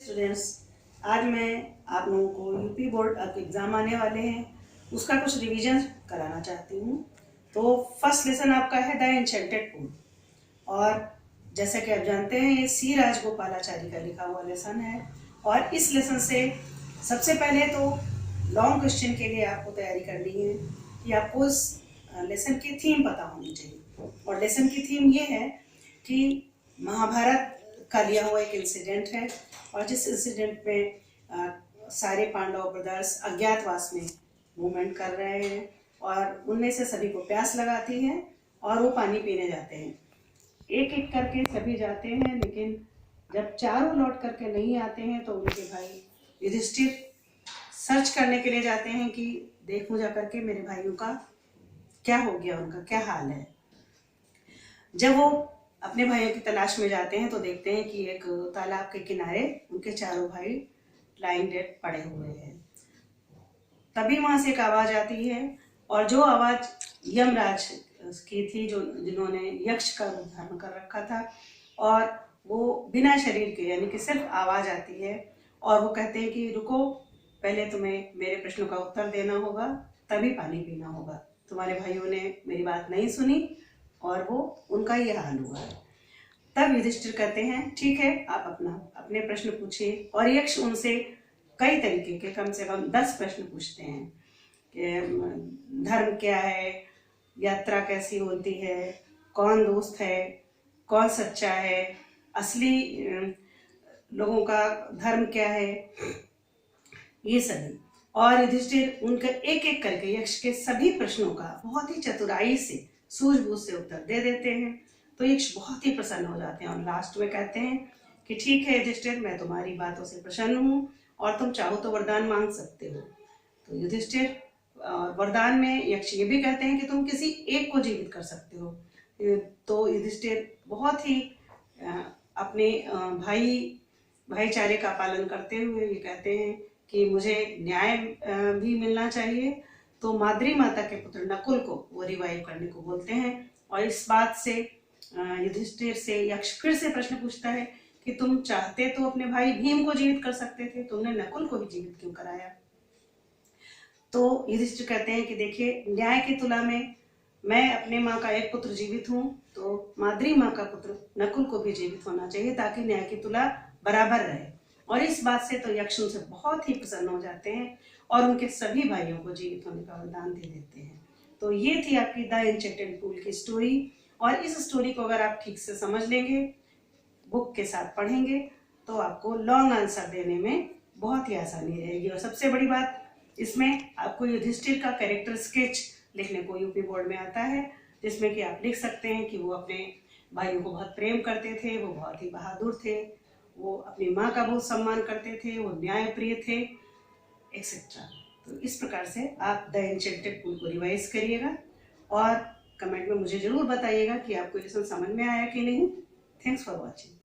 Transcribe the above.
Students, आज मैं आप लोगों को यूपी बोर्ड के एग्ज़ाम आने वाले हैं, उसका कुछ रिवीजन कराना चाहती हूँ। तो फर्स्ट लेसन आपका है द एन्चेंटेड पूल, और जैसा कि आप जानते हैं ये सी राजगोपालाचारी का लिखा हुआ लेसन है। और इस लेसन से सबसे पहले तो लॉन्ग क्वेश्चन के लिए आपको तैयारी करनी है कि आपको इस लेसन की थीम पता होनी चाहिए। और लेसन की थीम ये है कि महाभारत का लिया हुआ एक इंसिडेंट है, और जिस इंसिडेंट में सारे पांडव ब्रदर्स अज्ञातवास में मूवमेंट कर रहे हैं और उनमें से सभी को प्यास लगाती है और वो पानी पीने जाते हैं। एक एक करके सभी जाते हैं, लेकिन जब चारों लौट करके नहीं आते हैं तो उनके भाई युधिष्ठिर सर्च करने के लिए जाते हैं कि देखूं जा करके मेरे भाइयों का क्या हो गया, उनका क्या हाल है। जब वो अपने भाइयों की तलाश में जाते हैं तो देखते हैं कि एक तालाब के किनारे उनके चारों भाई लाइंग डेड पड़े हुए हैं। तभी वहां से एक आवाज आती है, और जो आवाज यमराज की थी, जो जिन्होंने यक्ष का रूप धारण कर रखा था, और वो बिना शरीर के, यानी कि सिर्फ आवाज आती है और वो कहते हैं कि रुको, पहले तुम्हें मेरे प्रश्नों का उत्तर देना होगा, तभी पानी पीना होगा। तुम्हारे भाइयों ने मेरी बात नहीं सुनी और वो उनका ये हाल हुआ है। तब युधिष्ठिर कहते हैं ठीक है, आप अपने प्रश्न पूछिए। और यक्ष उनसे कई तरीके के कम से कम 10 प्रश्न पूछते हैं कि धर्म क्या है, यात्रा कैसी होती है, कौन दोस्त है, कौन सच्चा है, असली लोगों का धर्म क्या है, ये सभी। और युधिष्ठिर उनके एक एक करके यक्ष के सभी प्रश्नों का बहुत ही चतुराई से, सूझबूझ से उत्तर दे देते हैं। तो यक्ष बहुत ही प्रसन्न हो जाते हैं और लास्ट में कहते हैं कि ठीक है युधिष्ठिर, मैं तुम्हारी बातों से प्रसन्न हूँ और तुम चाहो तो वरदान मांग सकते हो। तो युधिष्ठिर वरदान में यक्ष ये भी कहते हैं कि तुम किसी एक को जीवित कर सकते हो। तो युधिष्ठिर बहुत ही अपने भाईचारे का पालन करते हुए ये कहते हैं कि मुझे न्याय भी मिलना चाहिए। तो माद्री माता के पुत्र नकुल को वो रिवाइव करने को बोलते हैं। और इस बात से युधिष्ठिर से यक्ष फिर से प्रश्न पूछता है कि तुम चाहते तो अपने भाई भीम को जीवित कर सकते थे, तुमने नकुल को भी जीवित क्यों कराया। तो युधिष्ठिर कहते हैं कि देखिए, न्याय की तुला में मैं अपने माँ का एक पुत्र जीवित हूँ, तो माद्री माँ का पुत्र नकुल को भी जीवित होना चाहिए ताकि न्याय की तुला बराबर रहे। और इस बात से तो यक्ष उनसे बहुत ही प्रसन्न हो जाते हैं और उनके सभी भाइयों को जीवित होने का वरदान दे देते हैं। तो ये थी आपकी द एन्चेंटेड पूल की स्टोरी। और इस स्टोरी को अगर आप ठीक से समझ लेंगे, बुक के साथ पढ़ेंगे, तो आपको लॉन्ग आंसर देने में बहुत ही आसानी रहेगी। और सबसे बड़ी बात, इसमें आपको युधिष्ठिर का कैरेक्टर स्केच लिखने को यूपी बोर्ड में आता है, जिसमें कि आप लिख सकते हैं कि वो अपने भाइयों को बहुत प्रेम करते थे, वो बहुत ही बहादुर थे, वो अपनी माँ का बहुत सम्मान करते थे, वो न्यायप्रिय थे, एक्सेट्रा। तो इस प्रकार से आप द एन्चेंटेड पूल को रिवाइज करिएगा और कमेंट में मुझे जरूर बताइएगा कि आपको लेसन समझ में आया कि नहीं। Thanks for watching.